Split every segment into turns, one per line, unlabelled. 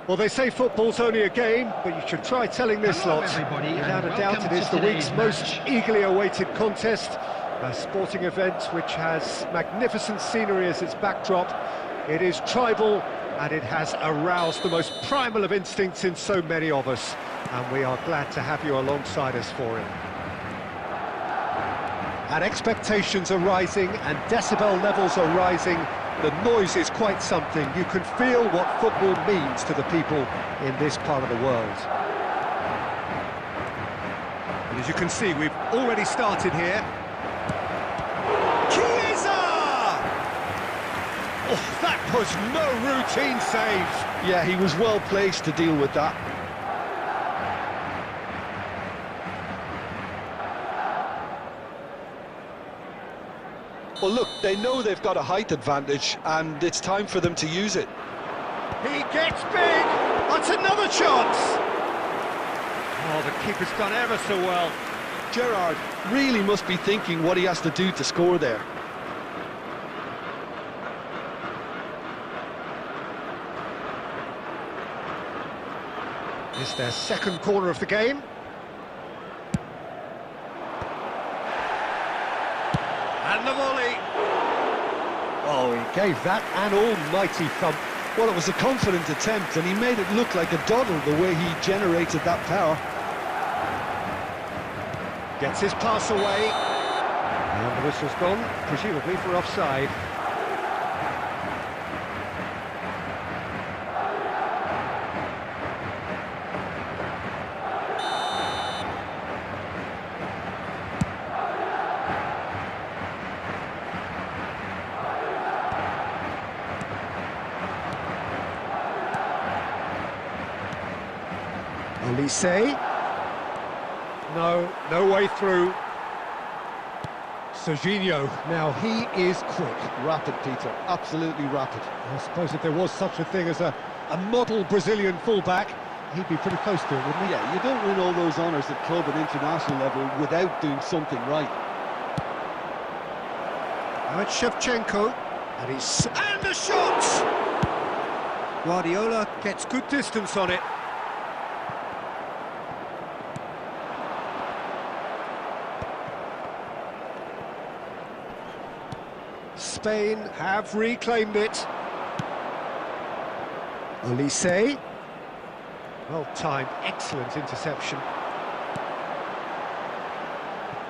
Well, they say football's only a game, but you should try telling this lot. Without a doubt, it is the week's most eagerly awaited contest. A sporting event which has magnificent scenery as its backdrop. It is tribal, and it has aroused the most primal of instincts in so many of us. And we are glad to have you alongside us for it. And expectations are rising, and decibel levels are rising. The noise is quite something. You can feel what football means to the people in this part of the world. And as you can see, we've already started here. Chiesa! Oh, that was no routine save.
Yeah, he was well placed to deal with that. Well, look, they know they've got a height advantage, and it's time for them to use it.
He gets big! That's another chance! Oh, the keeper's done ever so well.
Gerrard really must be thinking what he has to do to score there.
It's their second corner of the game. And the volley. Oh, he gave that an almighty thump.
Well, it was a confident attempt, and he made it look like a doddle the way he generated that power.
Gets his pass away. And the whistle's gone, presumably for offside. Olise. No way through. Serginho, now he is quick.
Rapid, Peter, absolutely rapid.
I suppose if there was such a thing as a model Brazilian fullback, he'd be pretty close to it, wouldn't he?
Yeah, you don't win all those honours at club and international level without doing something right.
Now it's Shevchenko, and the shot! Guardiola gets good distance on it. Spain have reclaimed it. Olise. Well timed, excellent interception.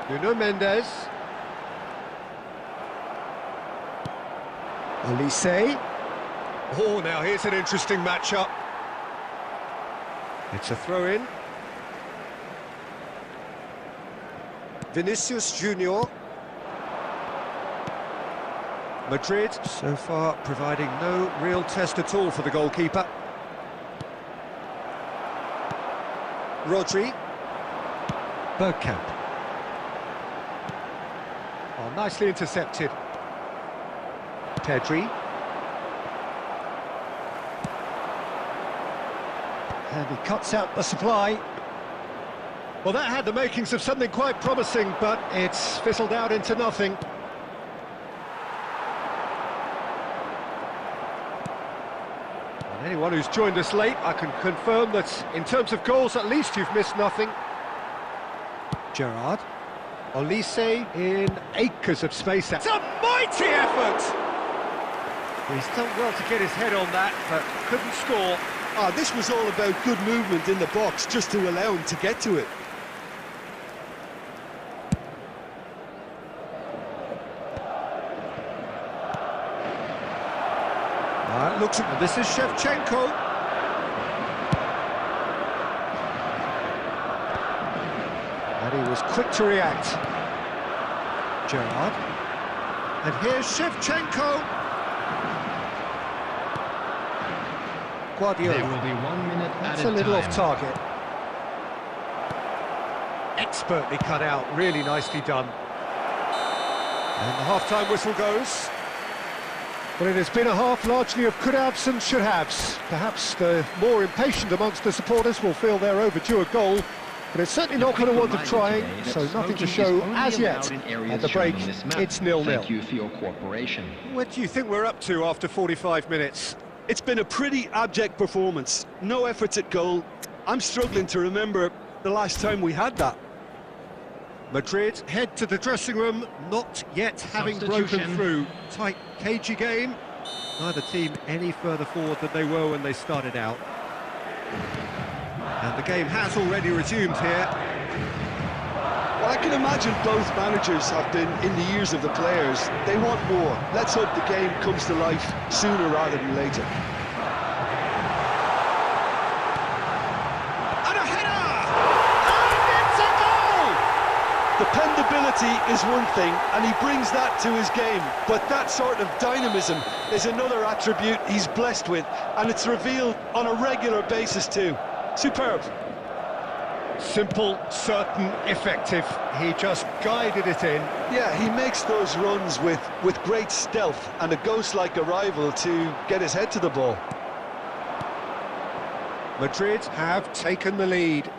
Nuno Mendes. Olise. Oh, now here's an interesting matchup. It's a throw-in. Vinicius Junior. Madrid, so far, providing no real test at all for the goalkeeper. Rodri. Bergkamp. Oh, nicely intercepted. Pedri. And he cuts out the supply. Well, that had the makings of something quite promising, but it's fizzled out into nothing. Anyone who's joined us late, I can confirm that in terms of goals, at least you've missed nothing. Gerrard. Olise in acres of space. It's a mighty effort! He's done well to get his head on that, but couldn't score.
This was all about good movement in the box, just to allow him to get to it.
Looks at this is Shevchenko. And he was quick to react. Gerrard. And here's Shevchenko. Guardiola.
There will be 1 minute
That's
added
a little
time.
off target. Expertly cut out, really nicely done. And the half-time whistle goes. Well, it has been a half largely of could-haves and should-haves. Perhaps the more impatient amongst the supporters will feel they're overdue a goal, but it's certainly not going to want of trying, so nothing to show as yet. At the break, it's 0-0.
Thank you for your cooperation.
What do you think we're up to after 45 minutes?
It's been a pretty abject performance. No efforts at goal. I'm struggling to remember the last time we had that.
Madrid head to the dressing room, not yet having broken through. Tight, cagey game. Neither team any further forward than they were when they started out. And the game has already resumed here.
Well, I can imagine both managers have been in the ears of the players. They want more. Let's hope the game comes to life sooner rather than later. Dependability is one thing, and he brings that to his game, but that sort of dynamism is another attribute he's blessed with, and it's revealed on a regular basis too. Superb.
Simple, certain, effective. He just guided it in.
Yeah, he makes those runs with great stealth and a ghost-like arrival to get his head to the ball.
Madrid have taken the lead.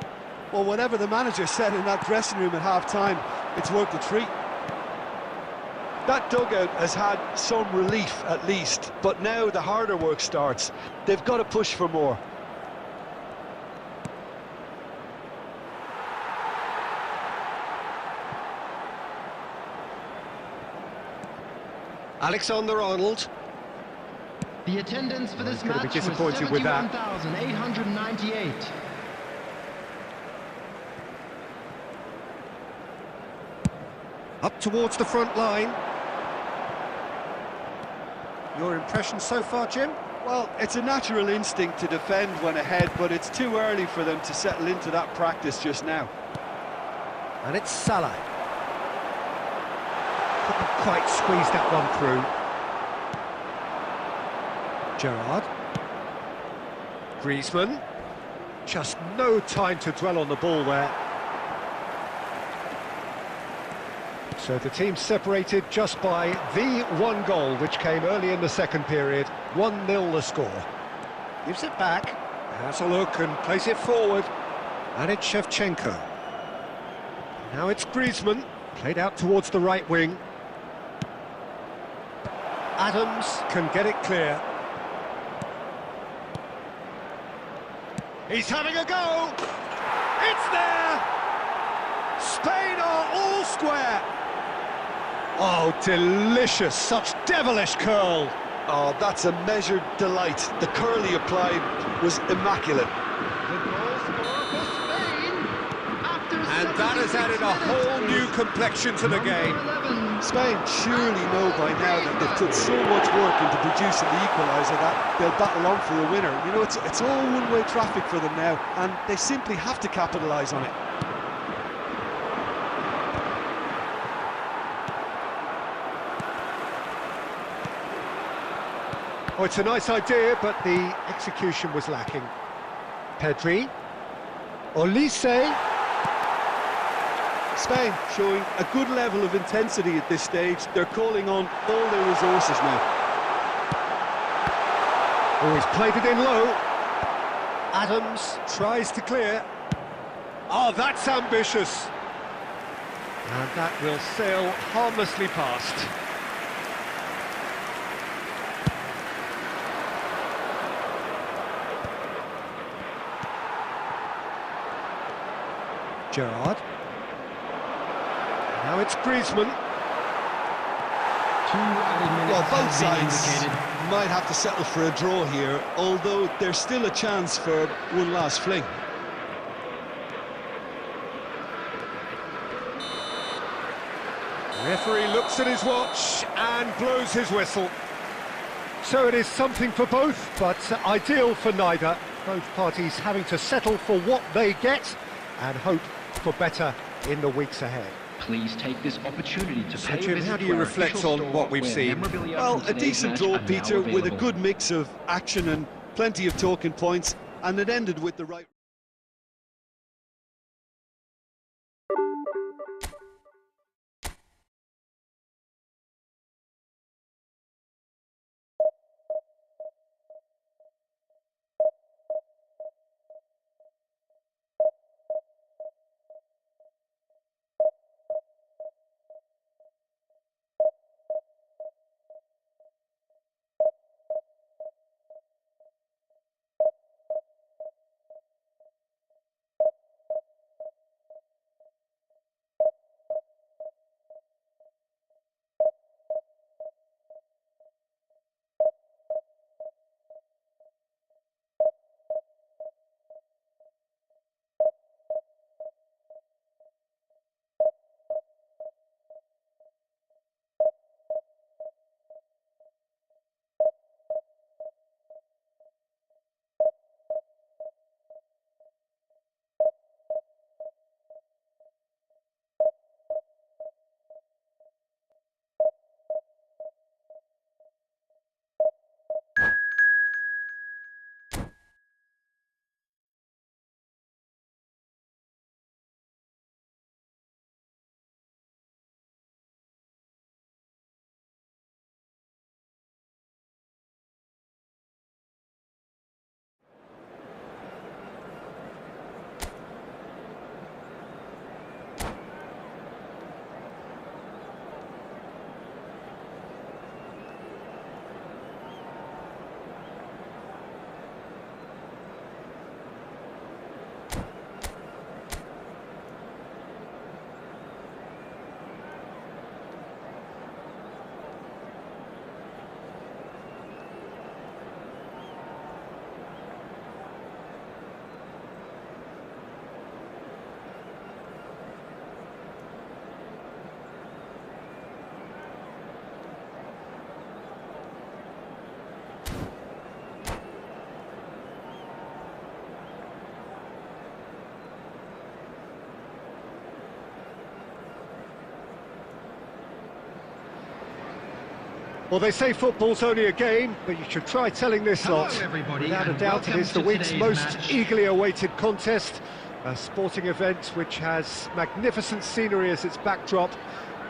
Well, whatever the manager said in that dressing room at half-time, it's worked a treat. That dugout has had some relief, at least, but now the harder work starts. They've got to push for more.
Alexander-Arnold.
The attendance for this match was
disappointed with that.
71,898.
Up towards the front line. Your impression so far, Jim?
Well, it's a natural instinct to defend when ahead, but it's too early for them to settle into that practice just now.
And it's Salah. Couldn't quite squeeze that one through. Gerrard. Griezmann. Just no time to dwell on the ball there. So the team separated just by the one goal, which came early in the second period. 1-0 the score. Gives it back, has a look and plays it forward. And it's Shevchenko. Now it's Griezmann, played out towards the right wing. Adams can get it clear. He's having a go! It's there! Spain are all square! Oh, delicious, such devilish curl!
Oh, that's a measured delight. The curl he applied was immaculate.
And that has added a whole new complexion to the game.
Spain surely know by now that they've put so much work into producing the equaliser that they'll battle on for a winner. You know, it's all one-way traffic for them now, and they simply have to capitalise on it.
Oh, it's a nice idea, but the execution was lacking. Pedri. Olise.
Spain showing a good level of intensity at this stage. They're calling on all their resources now.
Oh, he's played it in low. Adams tries to clear. Oh, that's ambitious. And that will sail harmlessly past. Gerrard. Now it's Griezmann.
Well, both sides might have to settle for a draw here, although there's still a chance for one last fling.
The referee looks at his watch and blows his whistle. So it is something for both, but ideal for neither. Both parties having to settle for what they get and hope for better in the weeks ahead.
Please take this opportunity to pay
Jim, how do you reflect on what we've seen?
Well, a decent draw, Peter, with a good mix of action and plenty of talking points, and it ended with the right...
Well, they say football's only a game, but you should try telling this lot. Without a doubt, it is the week's most eagerly awaited contest. A sporting event which has magnificent scenery as its backdrop.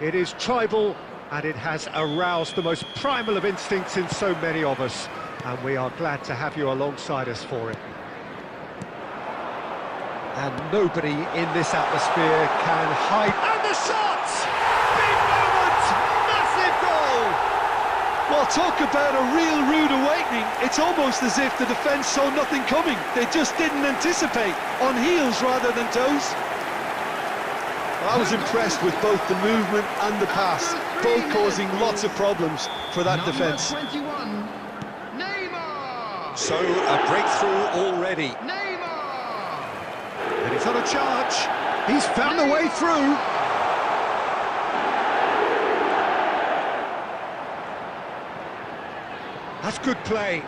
It is tribal, and it has aroused the most primal of instincts in so many of us. And we are glad to have you alongside us for it. And nobody in this atmosphere can hide. And the shot! Big moment! Massive goal!
Well, talk about a real rude awakening. It's almost as if the defence saw nothing coming. They just didn't anticipate, on heels rather than toes. I was impressed with both the movement and the pass, both causing lots of problems for that defence.
So, a breakthrough already. And he's on a charge. He's found the way through. That's good play.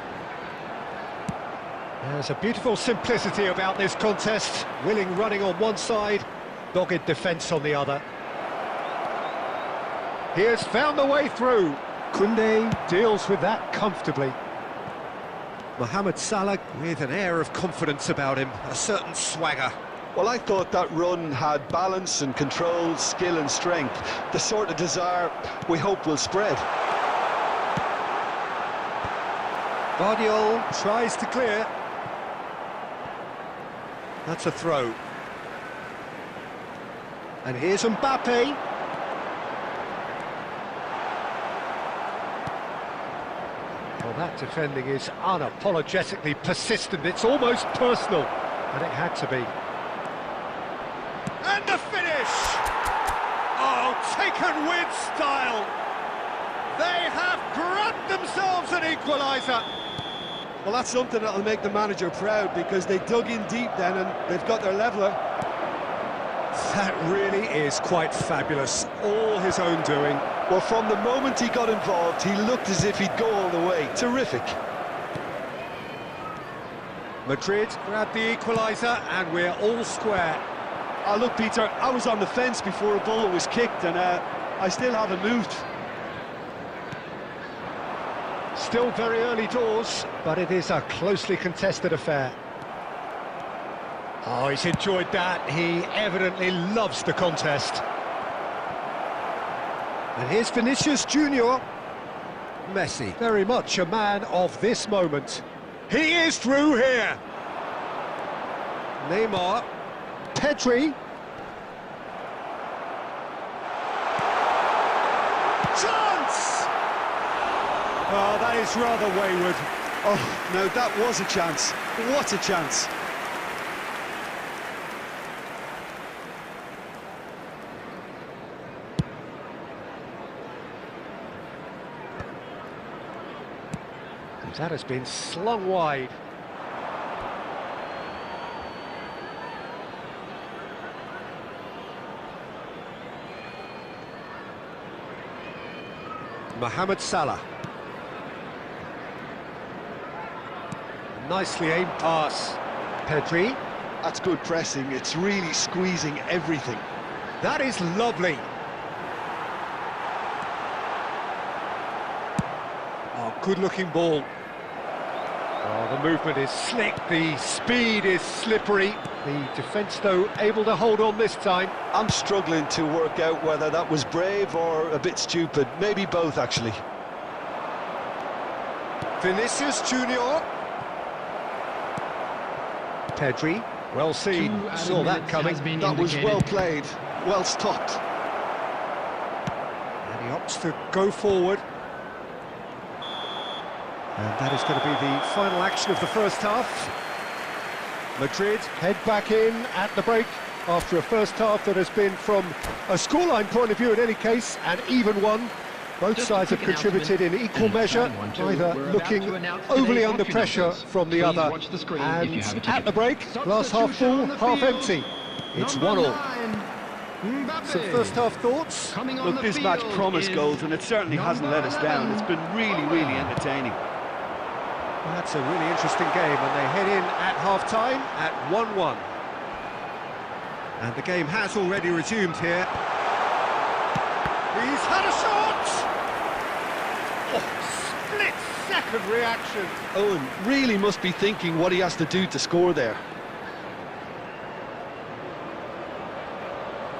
There's a beautiful simplicity about this contest. Willing running on one side, dogged defence on the other. He has found the way through. Koundé deals with that comfortably. Mohamed Salah with an air of confidence about him, a certain swagger.
Well, I thought that run had balance and control, skill and strength. The sort of desire we hope will spread.
Guardiola tries to clear. That's a throw. And here's Mbappe. Well, that defending is unapologetically persistent. It's almost personal, and it had to be. And the finish! Oh, taken with style! They have grabbed themselves an equaliser!
Well, that's something that'll make the manager proud, because they dug in deep then and they've got their leveller.
That really is quite fabulous. All his own doing.
Well, from the moment he got involved, he looked as if he'd go all the way. Terrific.
Madrid grabbed the equaliser, and we're all square.
Oh, look, Peter, I was on the fence before a ball was kicked, and I still haven't moved.
Still very early doors, but it is a closely contested affair. Oh, he's enjoyed that. He evidently loves the contest. And here's Vinicius Junior. Messi, very much a man of this moment. He is through here. Neymar. Pedri. Chance! Oh, that is rather wayward.
Oh, no, that was a chance. What a chance.
That has been slung wide. Mohamed Salah. Nicely aimed pass. Pedri.
That's good pressing. It's really squeezing everything.
That is lovely. Oh, good-looking ball. Oh, the movement is slick, the speed is slippery. The defence, though, able to hold on this time.
I'm struggling to work out whether that was brave or a bit stupid. Maybe both, actually.
Vinicius Junior. Pedri, well seen, saw that coming.
That was well played, well stopped.
And he opts to go forward. And that is going to be the final action of the first half. Madrid head back in at the break after a first half that has been, from a scoreline point of view in any case, an even one. Both sides have contributed in equal measure, neither looking overly under pressure from the other. And at the break, glass half full, half empty. It's 1-1. Some first half thoughts?
Look, this match promised goals, and it certainly hasn't let us down. It's been really, really entertaining.
Well, that's a really interesting game, and they head in at half-time at 1-1. And the game has already resumed here. He's had a shot! Oh, second reaction.
Owen really must be thinking what he has to do to score there.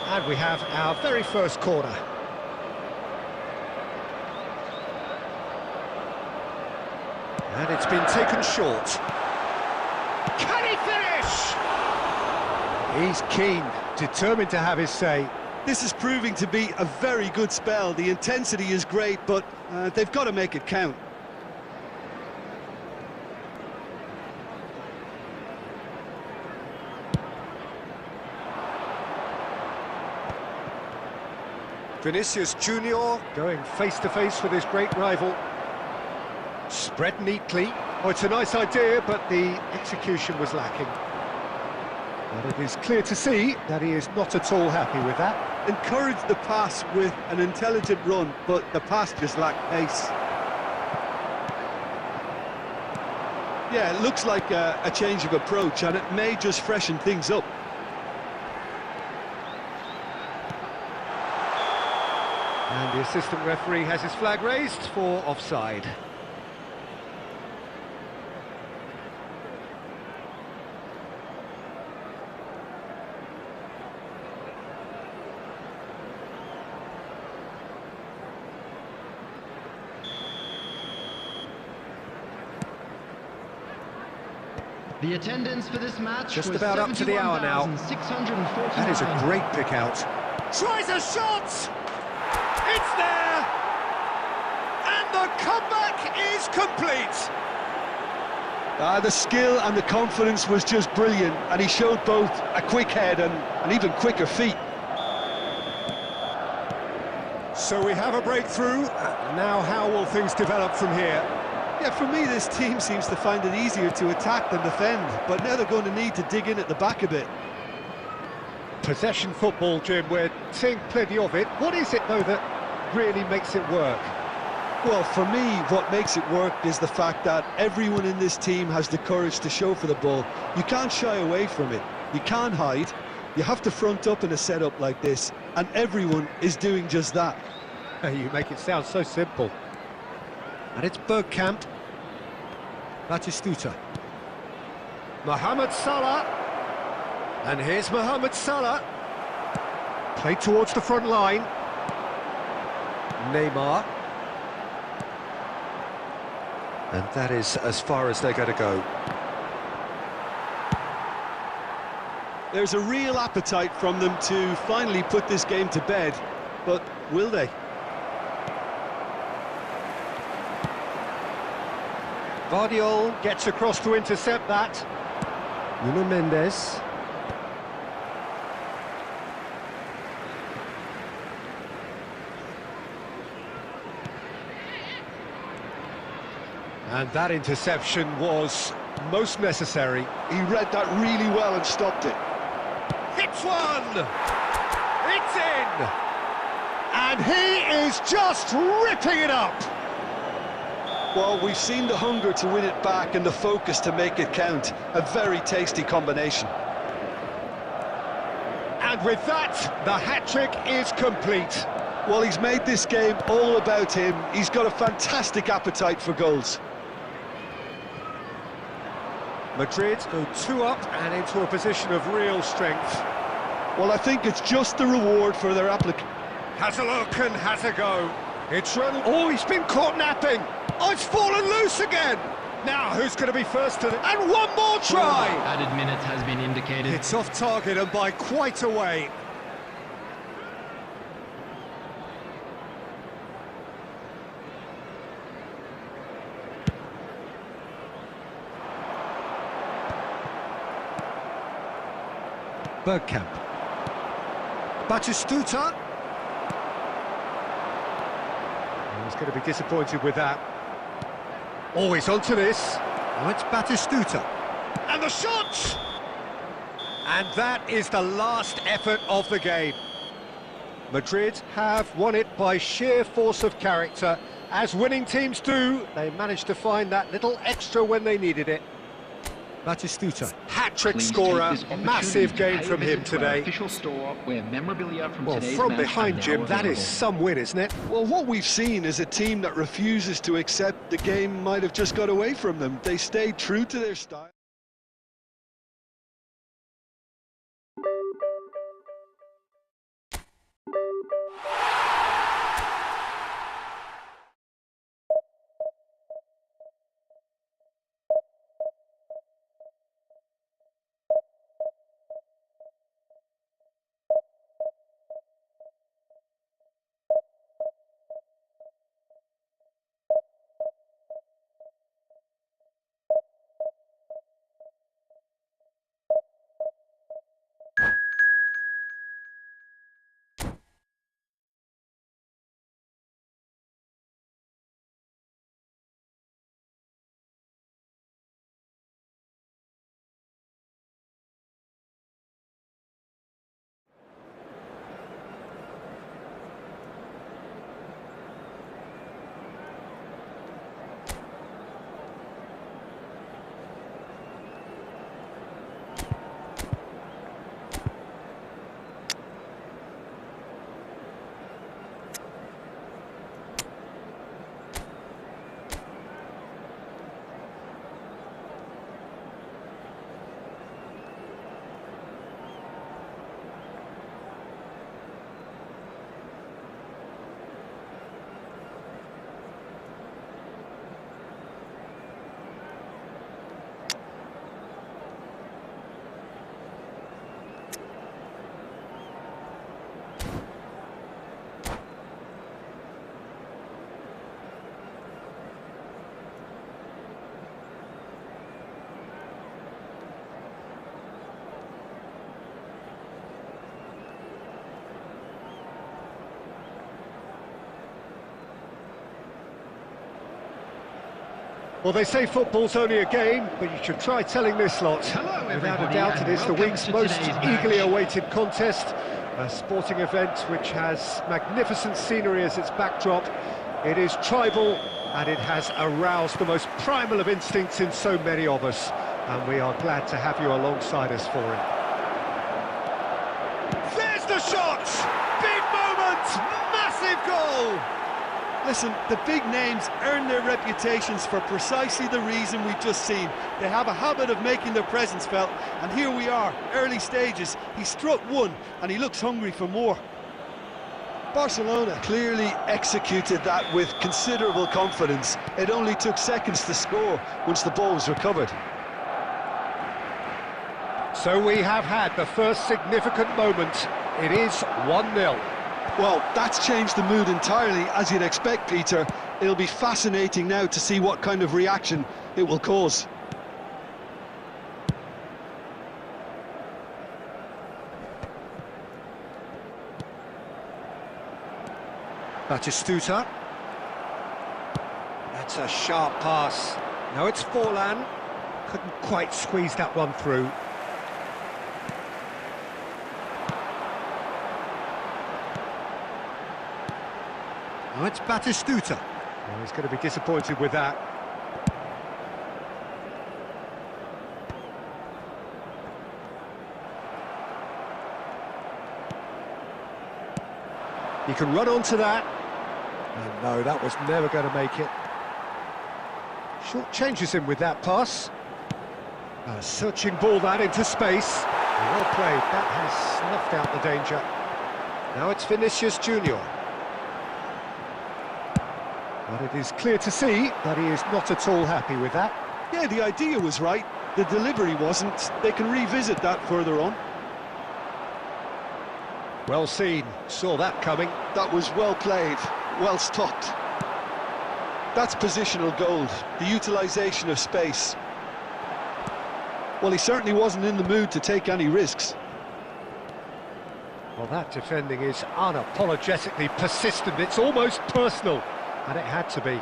And we have our very first corner. And it's been taken short. Can he finish? He's keen, determined to have his say.
This is proving to be a very good spell. The intensity is great, but they've got to make it count.
Vinicius Junior going face-to-face with his great rival. Spread neatly. Oh, it's a nice idea, but the execution was lacking. And it is clear to see that he is not at all happy with that.
Encouraged the pass with an intelligent run, but the pass just lacked pace. Yeah, it looks like a change of approach, and it may just freshen things up.
And the assistant referee has his flag raised for offside.
The attendance for this match
Just
was
about up to the hour now.
71,649.
That is a great pick out. Tries a shot! It's there! And the comeback is complete!
The skill and the confidence was just brilliant, and he showed both a quick head and even quicker feet.
So we have a breakthrough. Now how will things develop from here?
Yeah, for me, this team seems to find it easier to attack than defend, but now they're going to need to dig in at the back a bit.
Possession football, Jim, we're seeing plenty of it. What is it, though, that really makes it work?
Well, for me, what makes it work is the fact that everyone in this team has the courage to show for the ball. You can't shy away from it. You can't hide. You have to front up in a setup like this, and everyone is doing just that.
You make it sound so simple. And it's Bergkamp. Batistuta. Mohamed Salah. And here's Mohamed Salah. Played towards the front line. Neymar. And that is as far as they're going to go.
There's a real appetite from them to finally put this game to bed, but will they?
Guardiola gets across to intercept that. Nuno Mendes. And that interception was most necessary.
He read that really well and stopped it.
Hits one! It's in! And he is just ripping it up!
Well, we've seen the hunger to win it back and the focus to make it count. A very tasty combination.
And with that, the hat-trick is complete.
Well, he's made this game all about him. He's got a fantastic appetite for goals.
Madrid go 2 up and into a position of real strength.
Well, I think it's just the reward for their application.
Has a look and has a go. It's run. Oh, he's been caught napping. Oh, it's fallen loose again. Now, who's going to be first to the... And one more try!
Added minutes has been indicated.
It's off target and by quite a way. Bergkamp. Batistuta. He's going to be disappointed with that. Oh, he's onto this. Oh, it's Batistuta. And the shot! And that is the last effort of the game. Madrid have won it by sheer force of character. As winning teams do, they managed to find that little extra when they needed it. Batistuta, hat-trick
Please
scorer,
take this opportunity
massive
to
game
pay a
from him
visit to our
today.
official store where memorabilia from
Well,
today's
from
match
behind,
are now
Jim, that is
available.
some win, isn't it?
Well, what we've seen is a team that refuses to accept the game might have just got away from them. They stayed true to their style.
Well, they say football's only a game, but you should try telling this lot.
Hello,
Without a
everybody,
doubt, it
and
is the
welcome
week's
to
most
today's
eagerly
match.
awaited contest. A sporting event which has magnificent scenery as its backdrop. It is tribal, and it has aroused the most primal of instincts in so many of us. And we are glad to have you alongside us for it. There's the shot! Big moment! Massive goal!
Listen, the big names earn their reputations for precisely the reason we've just seen. They have a habit of making their presence felt, and here we are, early stages. He struck one, and he looks hungry for more.
Barcelona clearly executed that with considerable confidence. It only took seconds to score once the ball was recovered.
So we have had the first significant moment. It is 1-0.
Well, that's changed the mood entirely, as you'd expect, Peter. It'll be fascinating now to see what kind of reaction it will cause.
Batistuta. That's a sharp pass. Now it's Forlan. Couldn't quite squeeze that one through. Now it's Batistuta. Well, he's going to be disappointed with that. He can run onto that. And no, that was never going to make it. Short changes him with that pass. A searching ball that into space. Well played, that has snuffed out the danger. Now it's Vinicius Junior. But it is clear to see that he is not at all happy with that.
Yeah, the idea was right. The delivery wasn't. They can revisit that further on.
Well seen, saw that coming.
That was well played, well stopped. That's positional gold, the utilisation of space. Well, he certainly wasn't in the mood to take any risks.
Well, that defending is unapologetically persistent. It's almost personal, and it had to be.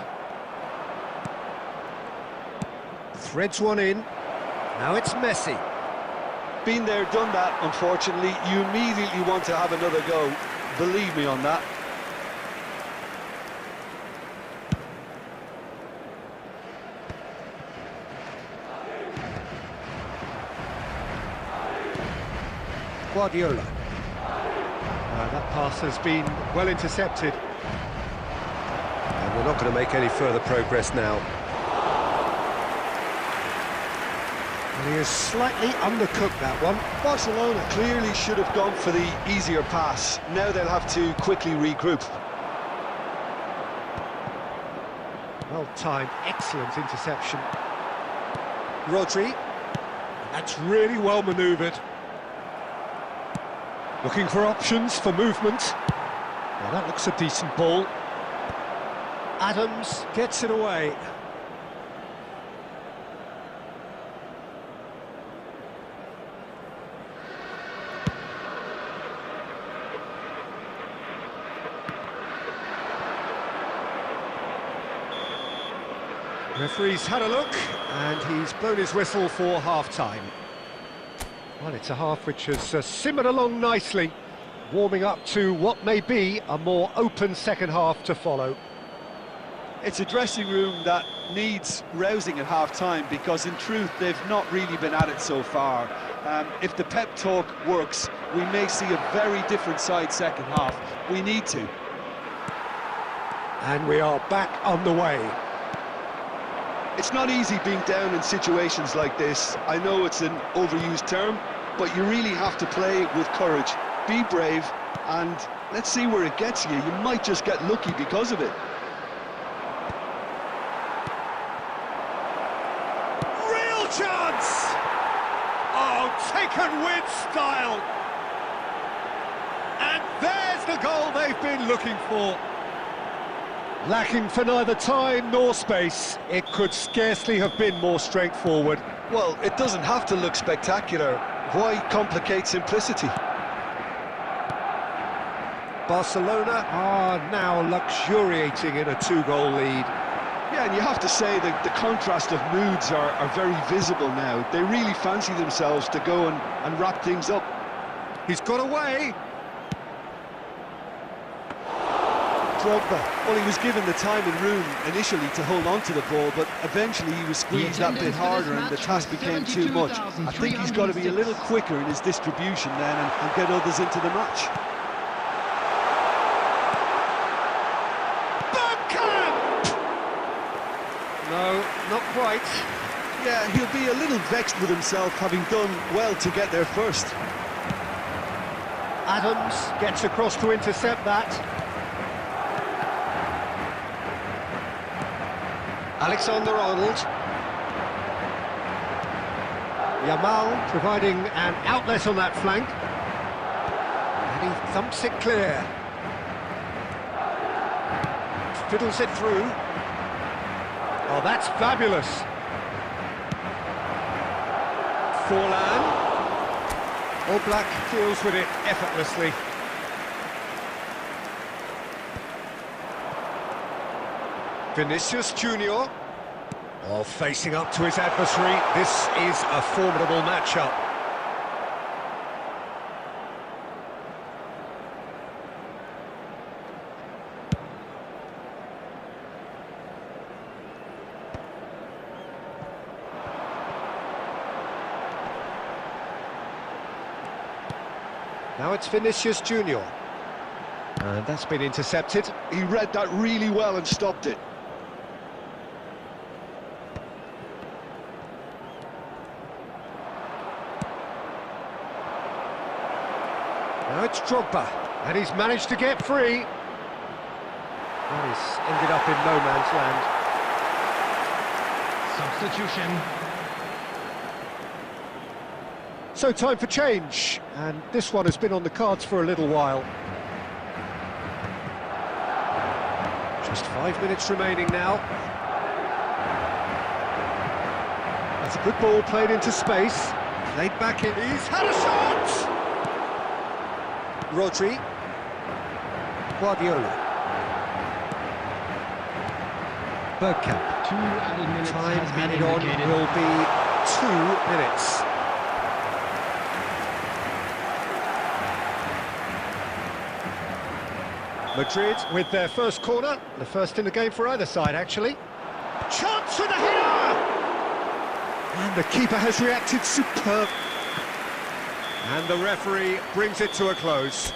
Threads one in. Now it's Messi.
Been there, done that, unfortunately. You immediately want to have another go. Believe me on that.
Guardiola. That pass has been well intercepted. And we're not going to make any further progress now. And he has slightly undercooked that one.
Barcelona clearly should have gone for the easier pass. Now they'll have to quickly regroup.
Well-timed, excellent interception. Rodri. That's really well manoeuvred. Looking for options for movement. Well, that looks a decent ball. Adams gets it away. Referee's had a look, and he's blown his whistle for half-time. Well, it's a half which has simmered along nicely, warming up to what may be a more open second half to follow.
It's a dressing room that needs rousing at half-time, because in truth they've not really been at it so far. If the pep talk works, we may see a very different side second half. We need to.
And we are back on the way.
It's not easy being down in situations like this. I know it's an overused term, but you really have to play with courage. Be brave, and let's see where it gets you. You might just get lucky because of it.
Real chance! Oh, taken with style! And there's the goal they've been looking for. Lacking for neither time nor space, it could scarcely have been more straightforward.
Well, it doesn't have to look spectacular. Why complicate simplicity?
Barcelona are now luxuriating in a two-goal lead.
Yeah, and you have to say that the contrast of moods are very visible now. They really fancy themselves to go and wrap things up.
He's got away.
Drogba. Well, he was given the time and room initially to hold on to the ball, but eventually he was squeezed that bit harder and the task became too much. I think he's got to be a little quicker in his distribution then and get others into the match.
Bergkamp! No, not quite.
Yeah, he'll be a little vexed with himself, having done well to get there first.
Adams gets across to intercept that. Alexander-Arnold. Yamal providing an outlet on that flank. And he thumps it clear. Fiddles it through. Oh, that's fabulous. Forlan. All Black deals with it effortlessly. Vinicius Junior, facing up to his adversary. This is a formidable matchup. Now it's Vinicius Junior. And that's been intercepted.
He read that really well and stopped it.
Now it's Drogba, and he's managed to get free. Well, he's ended up in no man's land.
Substitution.
So time for change, and this one has been on the cards for a little while. Just 5 minutes remaining now. That's a good ball played into space. Played back in. He's had a shot! Rodri. Guardiola. Bergkamp.
2 added minutes
Time
has been
added on
indicated.
will be 2 minutes. Madrid with their first corner, the first in the game for either side, actually. Chance with a header! And the keeper has reacted superb. And the referee brings it to a close.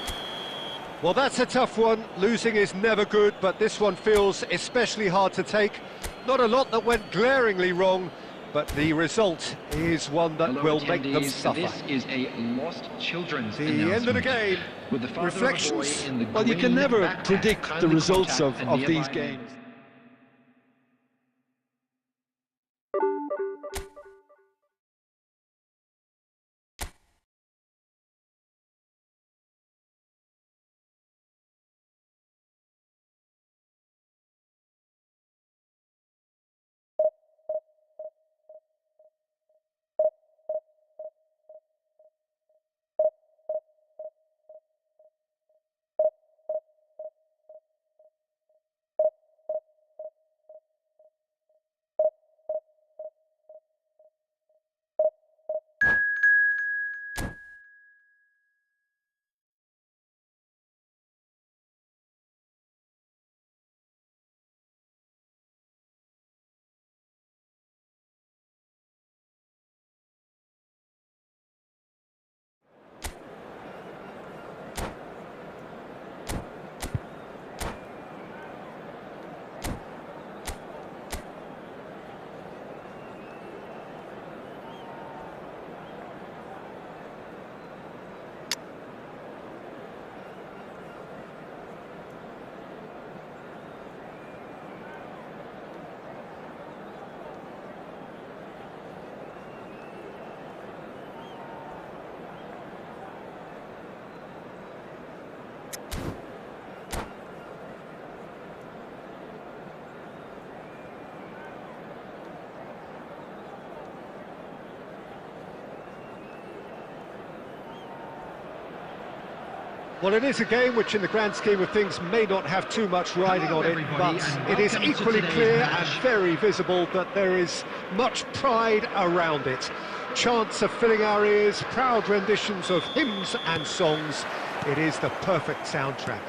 Well, that's a tough one. Losing is never good, but this one feels especially hard to take. Not a lot that went glaringly wrong, but the result is one that will make them suffer.
This is a lost children's
The end of the game.
With the father
Reflections.
of a boy in the
Well, you can
green
never
backpack,
predict the
kindly
results
contact
of
the
these
nearby
games.
Well, it is a game which in the grand scheme of things may not have too much riding on it, but it is equally clear and very visible that there is much pride around it. Chants are filling our ears, proud renditions of hymns and songs. It is the perfect soundtrack.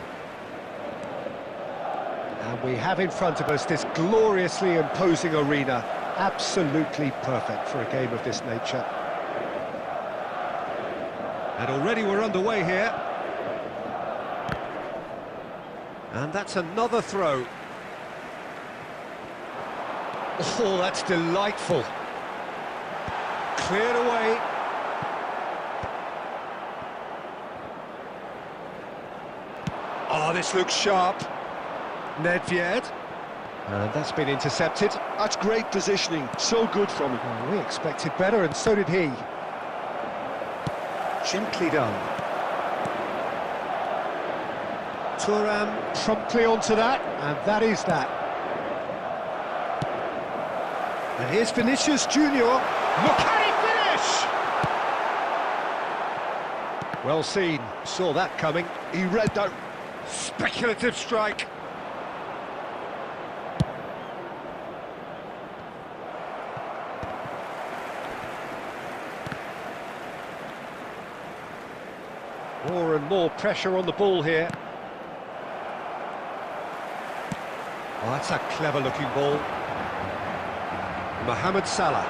And we have in front of us this gloriously imposing arena, absolutely perfect for a game of this nature. And already we're underway here. And that's another throw. Oh, that's delightful. Cleared away. Oh, this looks sharp. Nedved. And that's been intercepted.
That's great positioning, so good from him.
Well, we expected better, and so did he. Gently done. Thuram promptly onto that, and that is that. And here's Vinicius Junior. Look, can he finish? Well seen, saw that coming.
He read that.
Speculative strike. More and more pressure on the ball here. Oh, that's a clever-looking ball. Mohamed Salah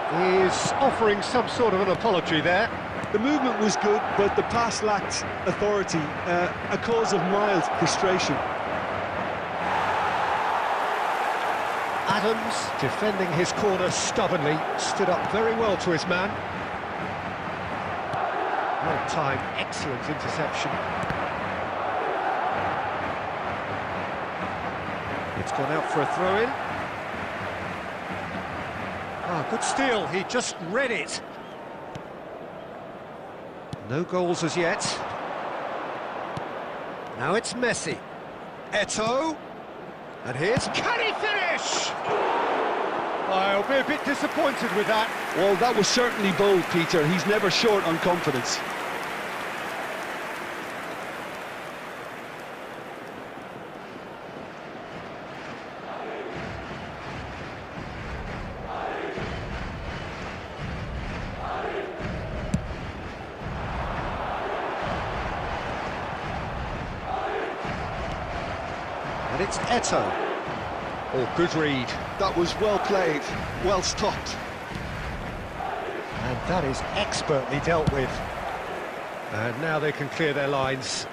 is offering some sort of an apology there.
The movement was good, but the pass lacked authority, a cause of mild frustration.
Adams, defending his corner stubbornly, stood up very well to his man. Well timed, excellent interception. It's gone out for a throw-in. Ah, good steal, he just read it. No goals as yet. Now it's Messi. Eto'o. And here's... Can he finish? I'll be a bit disappointed with that.
Well, that was certainly bold, Peter. He's never short on confidence.
And it's Eto'o. Oh, good read.
That was well played, well stopped.
And that is expertly dealt with. And now they can clear their lines.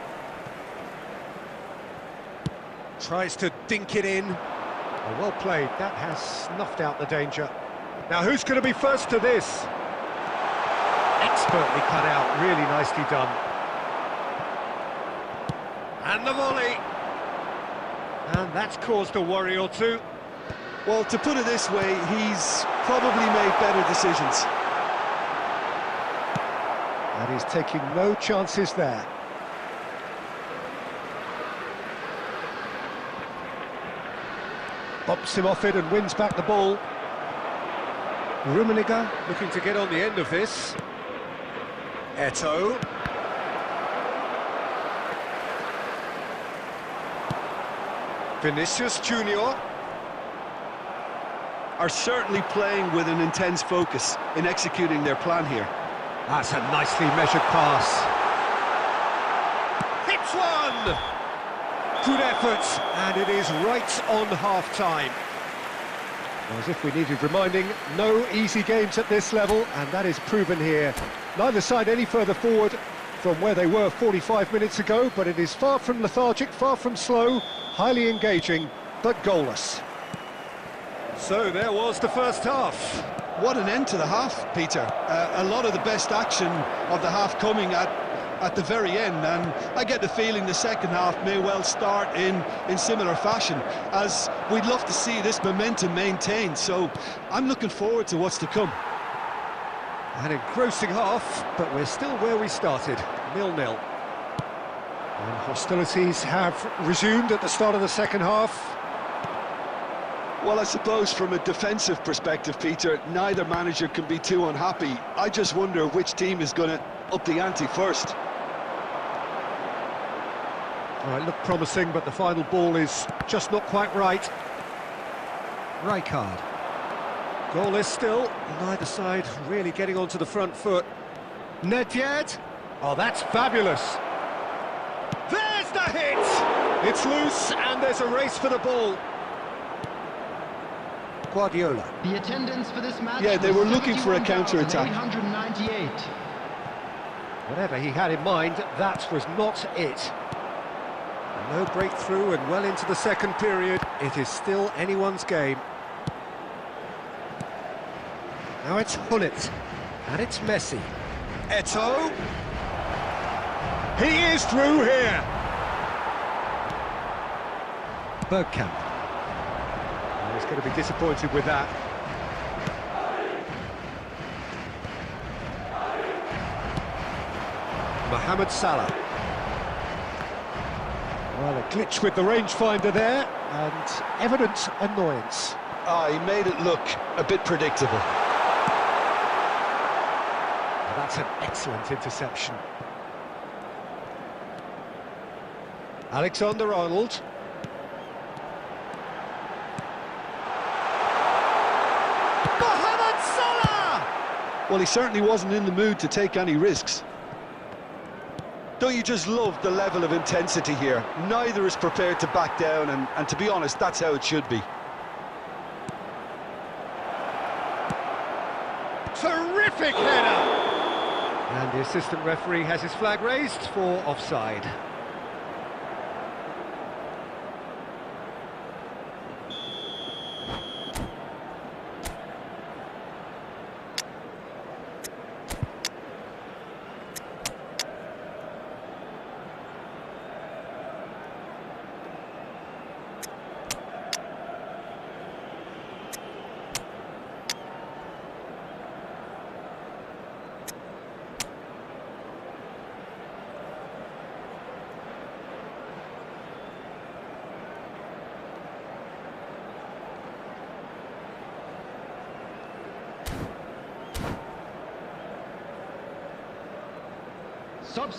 Tries to dink it in. Oh, well played. That has snuffed out the danger. Now who's going to be first to this? Expertly cut out, really nicely done. And the volley. And that's caused a worry or two.
Well, to put it this way, he's probably made better decisions.
And he's taking no chances there. Bops him off it and wins back the ball. Rummenigge looking to get on the end of this. Eto'o. Vinicius Junior.
Are certainly playing with an intense focus in executing their plan here.
That's a nicely measured pass. Hits one! Good effort, and it is right on half-time. As if we needed reminding, no easy games at this level, and that is proven here. Neither side any further forward from where they were 45 minutes ago, but it is far from lethargic, far from slow, highly engaging, but goalless. So there was the first half.
What an end to the half, Peter. A lot of the best action of the half coming at the very end, and I get the feeling the second half may well start in similar fashion, as we'd love to see this momentum maintained, so I'm looking forward to what's to come.
An engrossing half, but we're still where we started, 0-0. And hostilities have resumed at the start of the second half.
Well, I suppose from a defensive perspective, Peter, neither manager can be too unhappy. I just wonder which team is going to up the ante first.
Well, it looked promising, but the final ball is just not quite right. Rijkaard. Goalless still, neither side really getting onto the front foot. Nedved. Oh, that's fabulous. There's the hit! It's loose, and there's a race for the ball. Guardiola.
The attendance for this match.
Yeah, they were looking for a counter-attack.
898.
Whatever he had in mind, that was not it. No breakthrough and well into the second period. It is still anyone's game. Now it's Hullet, and it's Messi. Eto'o. He is through here. Bergkamp. Oh, he's going to be disappointed with that. Mohamed Salah. Well, a glitch with the rangefinder there, and evident annoyance.
He made it look a bit predictable.
Well, that's an excellent interception. Alexander-Arnold. Mohamed Salah!
Well, he certainly wasn't in the mood to take any risks. Don't you just love the level of intensity here? Neither is prepared to back down, and to be honest, that's how it should be.
Terrific header! And the assistant referee has his flag raised for offside.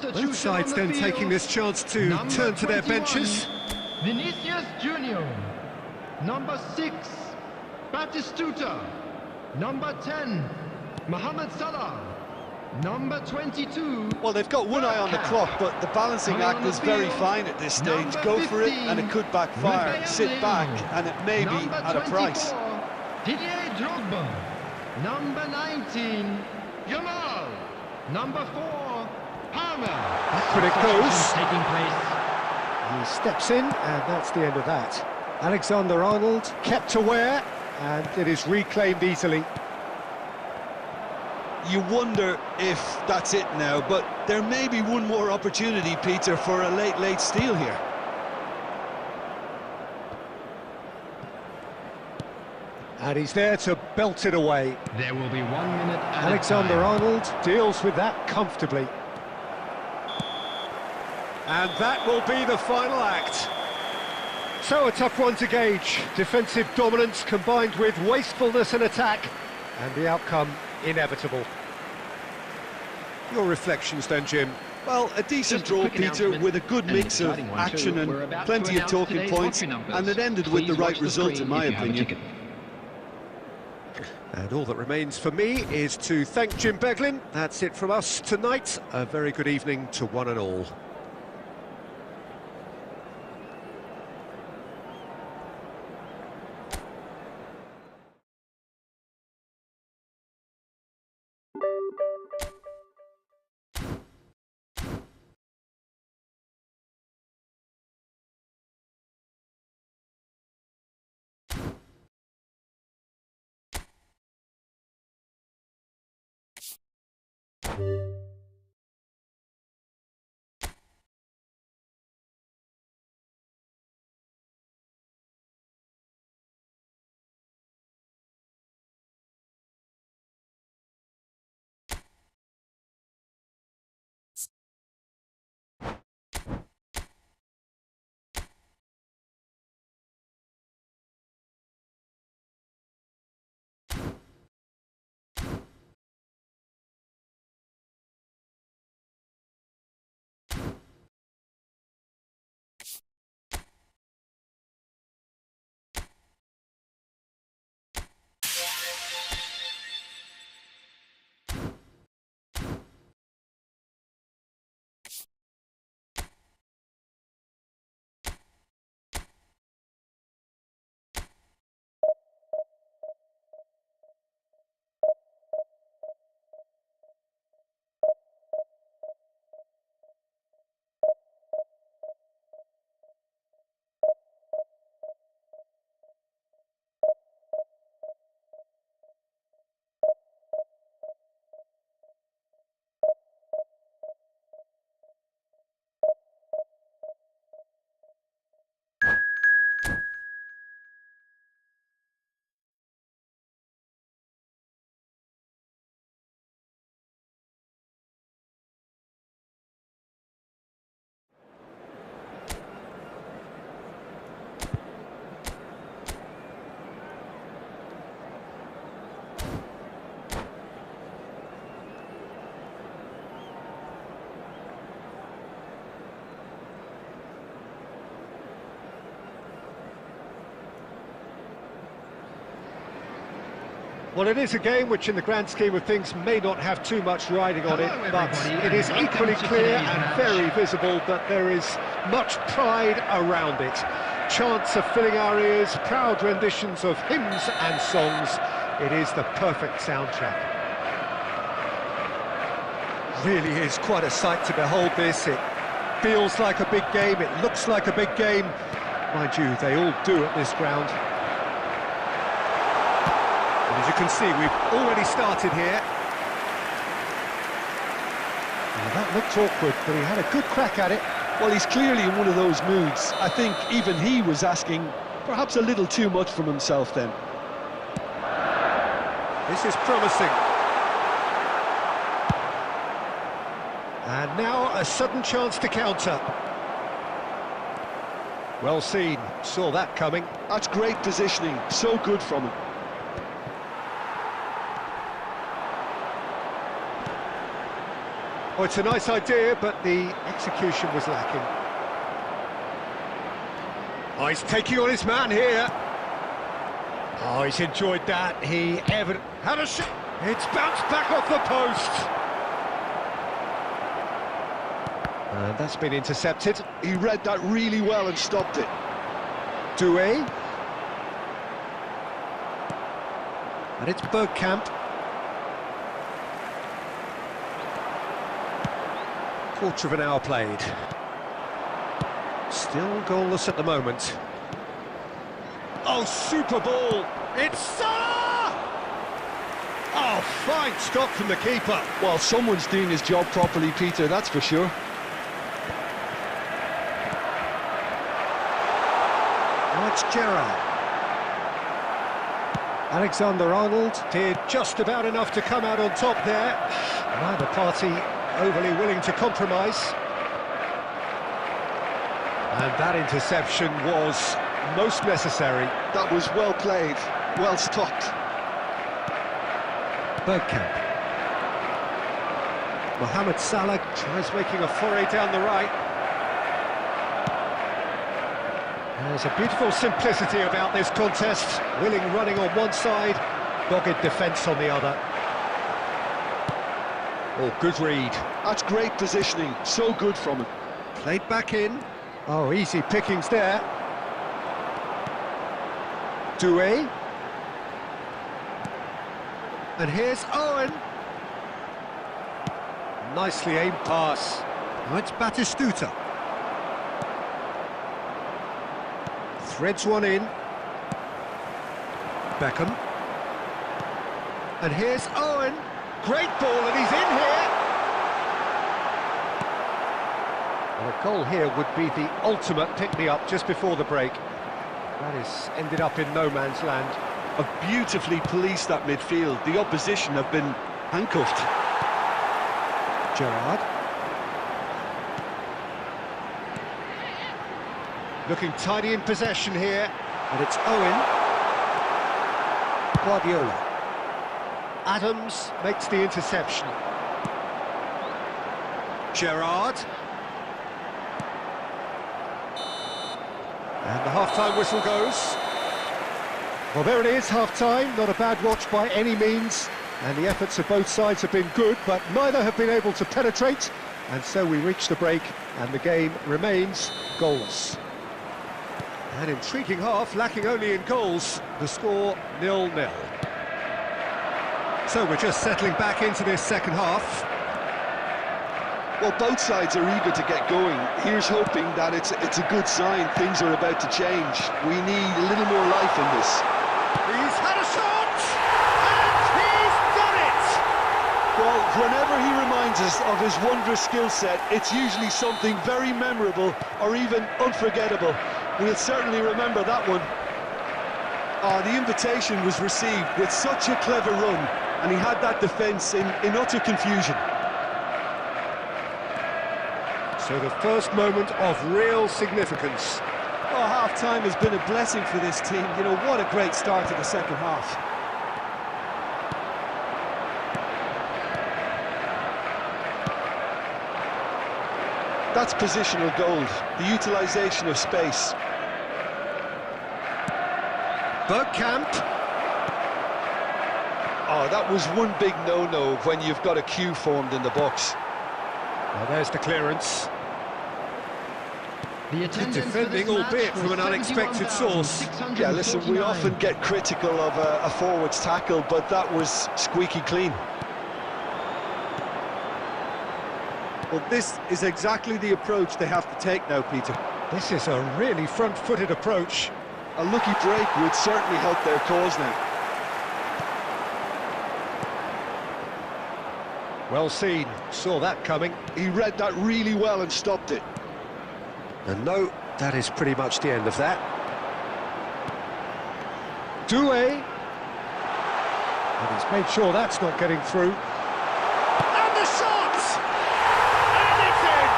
Both sides then taking this chance to turn to their benches.
Vinicius Junior. Number 6, Batistuta. Number 10, Mohamed Salah. Number 22.
Well, they've got one eye on the clock, but the balancing act is very fine at this stage. Go for it, and it could backfire. Sit back, and it may be at a price.
Didier Drogba. Number 19, Jamal. Number 4, Palmer.
Back when it goes.
Taking place.
He steps in, and that's the end of that. Alexander-Arnold kept aware, and it is reclaimed easily.
You wonder if that's it now, but there may be one more opportunity, Peter, for a late steal here.
And he's there to belt it away.
There will be 1 minute at
Alexander-Arnold deals with that comfortably. And that will be the final act. So a tough one to gauge. Defensive dominance combined with wastefulness in attack, and the outcome inevitable. Your reflections then, Jim?
Well, a decent draw, Peter, with a good mix of action and plenty of talking points, and it ended with the right result, in my opinion.
And all that remains for me is to thank Jim Beglin. That's it from us tonight. A very good evening to one and all. Well, it is a game which, in the grand scheme of things, may not have too much riding on it, but it is equally clear and very visible that there is much pride around it. Chants of filling our ears, proud renditions of hymns and songs. It is the perfect soundtrack. Really is quite a sight to behold this. It feels like a big game, it looks like a big game. Mind you, they all do at this ground. As you can see, we've already started here. Well, that looked awkward, but he had a good crack at it.
Well, he's clearly in one of those moods. I think even he was asking perhaps a little too much from himself then.
This is promising. And now a sudden chance to counter. Well seen, saw that coming.
That's great positioning, so good from him.
Oh, it's a nice idea, but the execution was lacking. Oh, he's taking on his man here. Oh, he's enjoyed that. He ever had a shot. It's bounced back off the post. And that's been intercepted.
He read that really well and stopped it.
Doué. And it's Bergkamp. Quarter of an hour played. Still goalless at the moment. Oh, super ball! It's Salah! Oh, fine stop from the keeper.
Well, someone's doing his job properly, Peter, that's for sure.
Now it's Gerrard. Alexander-Arnold did just about enough to come out on top there. Neither party overly willing to compromise. And that interception was most necessary.
That was well played, well stopped.
Bergkamp. Mohamed Salah tries making a foray down the right. There's a beautiful simplicity about this contest. Willing running on one side, dogged defence on the other. Oh, good read.
That's great positioning, so good from him.
Played back in. Oh, easy pickings there. Doué. And here's Owen. Nicely aimed pass. Now it's Batistuta. Threads one in. Beckham. And here's Owen. Great ball, and he's in here. Well, a goal here would be the ultimate pick-me-up just before the break. That is ended up in no man's land.
Have beautifully policed that midfield. The opposition have been handcuffed.
Gerrard. Looking tidy in possession here, and it's Owen. Guardiola. Adams makes the interception. Gerrard. And the half-time whistle goes. Well, there it is, half-time. Not a bad watch by any means. And the efforts of both sides have been good, but neither have been able to penetrate. And so we reach the break, and the game remains goalless. An intriguing half, lacking only in goals. The score 0-0. So we're just settling back into this second half.
Well, both sides are eager to get going. Here's hoping that it's a good sign. Things are about to change. We need a little more life in this.
He's had a shot! And he's done it!
Well, whenever he reminds us of his wondrous skill set, it's usually something very memorable or even unforgettable. We'll certainly remember that one. Oh, the invitation was received with such a clever run, and he had that defence in utter confusion.
So the first moment of real significance.
Oh, half-time has been a blessing for this team. You know, what a great start to the second half.
That's positional gold, the utilisation of space.
Bergkamp.
Oh, that was one big no-no when you've got a queue formed in the box.
Well, there's the clearance.
The
Good defending, albeit from an unexpected source.
Yeah, listen, we often get critical of a forward's tackle, but that was squeaky clean.
Well, this is exactly the approach they have to take now, Peter.
This is a really front-footed approach.
A lucky break would certainly help their cause now.
Well seen, saw that coming.
He read that really well and stopped it.
And no, that is pretty much the end of that. Doué. And he's made sure that's not getting through. And the shot! And it's in!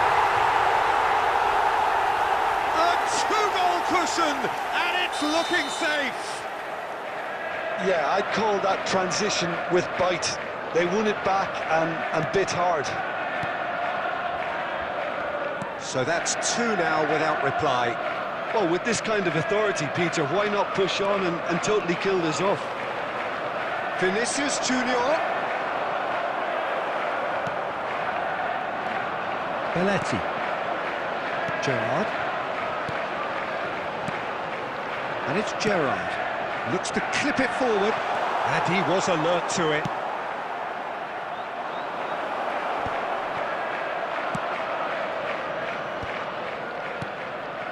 A two-goal cushion, and it's looking safe.
Yeah, I'd call that transition with bite. They won it back and bit hard.
So that's two now without reply.
Well, with this kind of authority, Peter, why not push on and totally kill this off?
Vinicius Junior. Belletti. Gerrard. And it's Gerrard. Looks to clip it forward, and he was alert to it.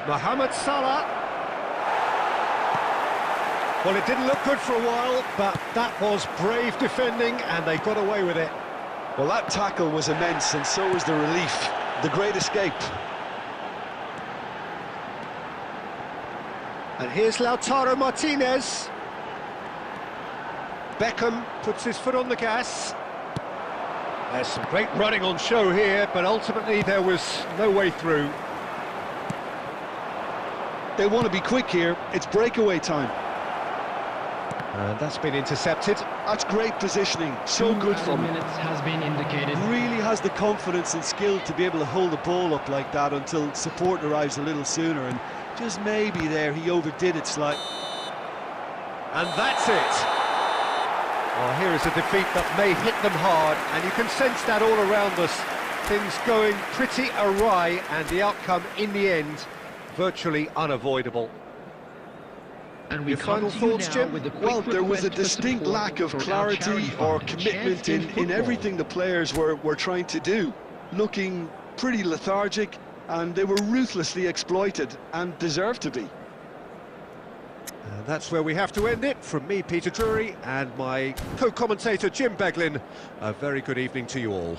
Mohamed Salah. Well, it didn't look good for a while, but that was brave defending, and they got away with it.
Well, that tackle was immense, and so was the relief. The great escape.
And here's Lautaro Martinez. Beckham puts his foot on the gas. There's some great running on show here, but ultimately there was no way through.
They want to be quick here. It's breakaway time.
And that's been intercepted.
That's great positioning. So good from him.
minutes has been indicated.
Really has the confidence and skill to be able to hold the ball up like that until support arrives a little sooner, and just maybe there he overdid it slightly.
And that's it. Well, here is a defeat that may hit them hard, and you can sense that all around us. Things going pretty awry, and the outcome in the end virtually unavoidable.
And we
Your final
come to you
thoughts,
now
Jim?
with a quick
Well, there was a
request for
distinct
support
lack of
for our
clarity
charity
or
fund,
commitment
Chance
in
Football.
everything the players were trying to do. Looking pretty lethargic, and they were ruthlessly exploited, and deserved to be.
And that's where we have to end it. From me, Peter Drury, and my co-commentator, Jim Beglin, a very good evening to you all.